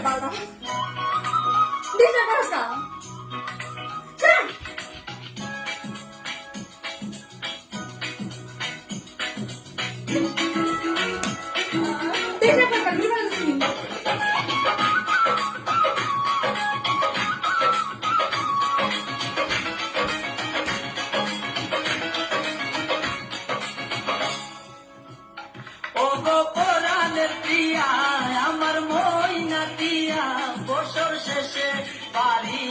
বাবা দিতে পারছা দিতে পারছা বিমানছি প্রিয়া আমার মইনা দিয়া বছর শেষে বাড়ি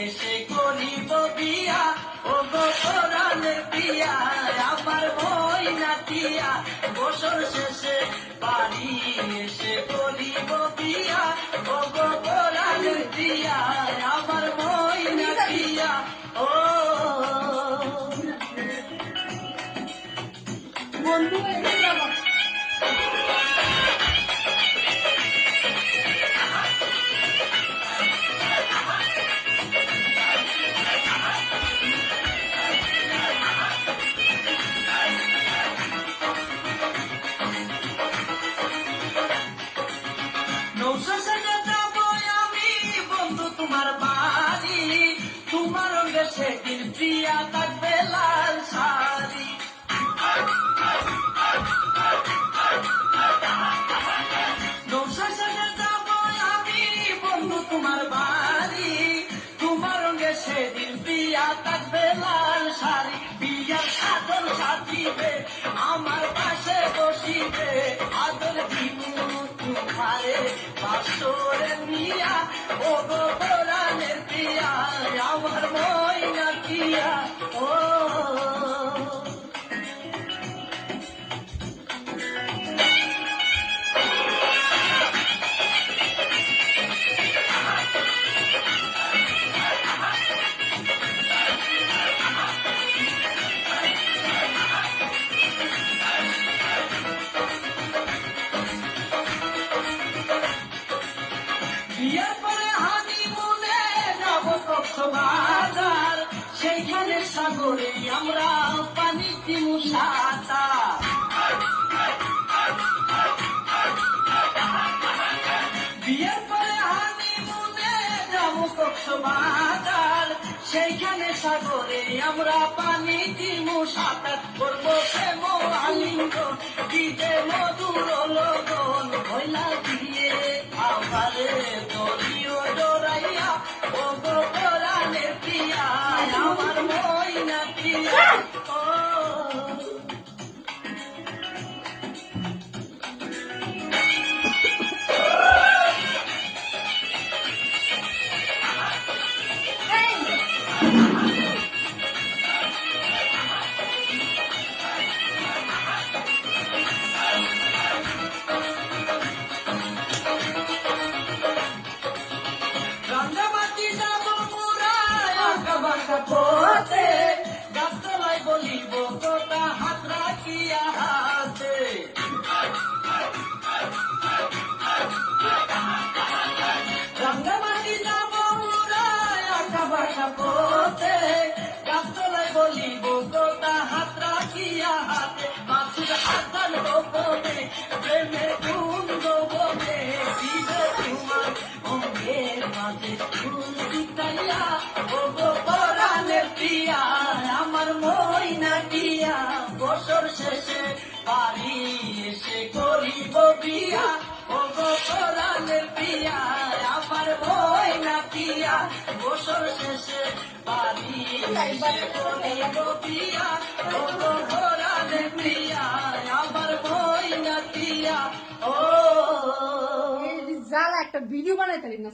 এসে করিব বিয়া ও গো কোরআনের প্রিয়া আমার মইনা দিয়া বছর শেষে বাড়ি এসে করিব বিয়া ও গো কোরআনের প্রিয়া আমার মইনা দিয়া ও বন্ধু তোমার বাড়ি তোমার রঙে সেদিন প্রিয়া থাকবে লাল শাড়ি যাব আমি বন্ধু তোমার বাড়ি তোমার রঙে সেদিন প্রিয়া থাকবে লাল শাড়ি বিয়ার আদর সাজিবে আমার পাশে বসিবে আদর দিব তোমারে বাসরে নিয়া ও গো কোরআনের প্রিয়া আমার মইনা প্রিয়া ও বিয়ার পরে হানিমুনে যাব কক্সবাজার সেইখানে সাগরে আমরা পানি দিমু সাঁতার বিয়ের পরে হানিমুনে যাব কক্সবাজার সেইখানে সাগরে আমরা পানি দিমু সাঁতার করবো প্রেম আলিঙ্গ দিতে মধুর লগন ভয়লা দিয়ে আমারে দলীয় জড়াইয়া ও গো কোরআনের প্রিয়া আমার মইনা প্রিয়া ও রাঙ্গামাটি যাব মুরায় আঁকাবাঁকা পথে গাছতলায় বলিব কথা হাত রাখিয়া হাতে রাঙ্গামাটি যাব মুরায় আঁকাবাঁকা পথে গাছতলায় বলিব কথা হাত রাখিয়া হাতে মাসুর আসান গোপনে প্রেমে কুন্দ বনে দিবে তোমার অঙ্গের মাঝে ফুল দিতাইয়া ও গো কোরআনের প্রিয়া আমার মইনা প্রিয়া বছর শেষে বাড়ি এসে করিব বিয়া ও গো কোরআনের প্রিয়া আমার মইনা প্রিয়া বছর শেষে বাড়ি এসে করিব বিয়া ও গো কোরআনের প্রিয়া আমার মইনা প্রিয়া ও জ্বালা একটা ভিডিও বানাইতে পারি না